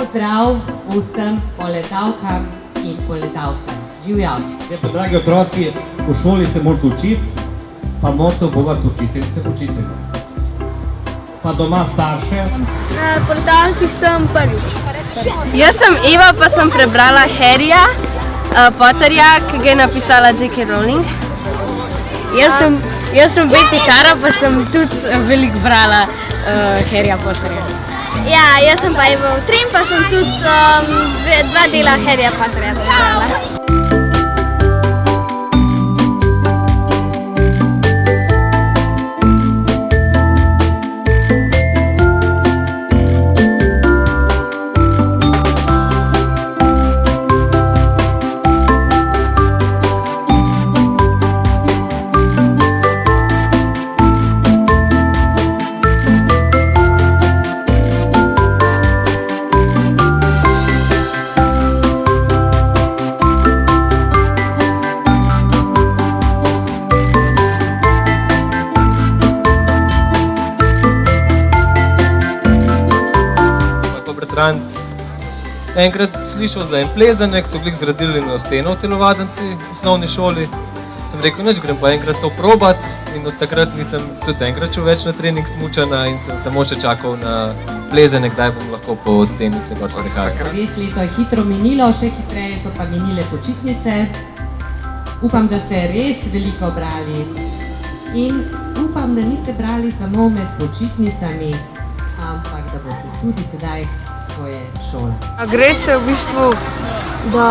pozdrav vsem poletavkam in poletavcem. Živjo! Zdaj pa, dragi otroci, v šoli se morate učiti, pa morate obovati učiteljice, učitelje. Pa doma starše. Na poletavcih sem prvič. Jaz sem Eva, pa sem prebrala Harryja Potterja, ki ga je napisala J.K. Rowling. Jaz sem Beti Sara, pa sem tudi veliko brala Harryja Potterja. Ja, jaz sem pa Eva Utrin, pa sem tudi 2 dela Harryja Potterja prebrala. Enkrat slišal za en plezanek, so glih zgradili na steno v telovadnici v osnovni šoli. Sem rekel, nič, grem pa enkrat to probat in od takrat nisem tudi enkrat šel več na trening smučanja in sem samo še čakal na plezanek, kdaj bom lahko po steni se gor prehajal. Res leto je hitro minilo, še hitreje so pa minile počitnice. Upam, da ste res veliko brali in upam, da niste brali samo med počitnicami, ampak da boste tudi sedaj, ko je šola. Gre se v bistvu, da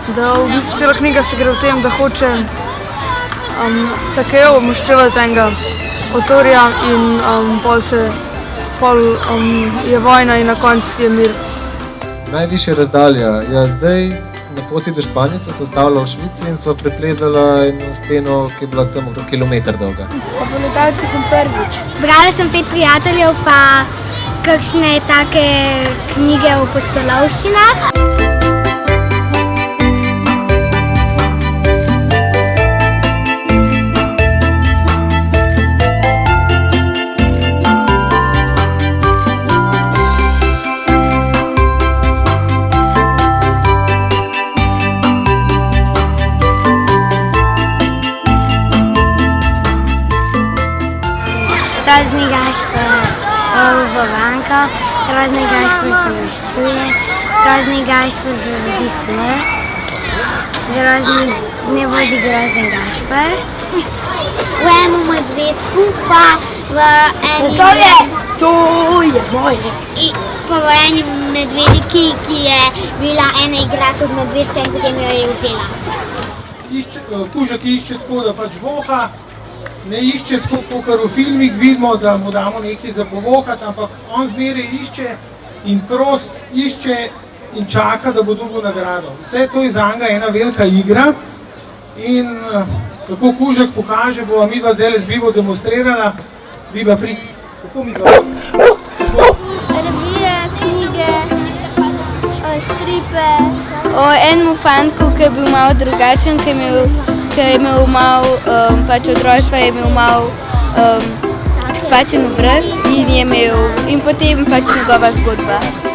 v bistvu cela knjiga se gre v tem, da hoče Takejo maščevati enega avtorja in pol je vojna in na koncu je mir. Najvišja razdalja. Ja, zdaj na poti do Španije sva se ustavila v Švici in sva preplezala eno steno, ki je bila tam okrog kilometer dolga. Na poletavcih sem prvič. Brala sem 5 prijateljev, pa kakšne take knjige o pustolovščinah. Razni Gašper Vanko, Razni Gašper se maščuje, Razni Gašper vodi smrt, Razni ne vodi Grozen Gašper. V enem medvedku pa v enem... To je moje! Pa v enem medvediki, ki je bila ena igrač od medvedka in potem jo je vzela. Kužek išče tako, da pač voha. Ne išče tako, kakor v filmih vidimo, da mu damo nekaj za povokati, ampak on zmeraj išče in išče in čaka, da bo dobil nagrado. Vse to je zanga ena velika igra in tako Kužek pokaže, bova midva zdajle z Bibo demonstrirala. Biba, pridi. Kako midva? Revije, knjige, stripe. O enemu fantku, ki je bil malo drugačen, ki je imel malo, pač od rojstva je imel malo spačen obraz in potem pač njegova zgodba.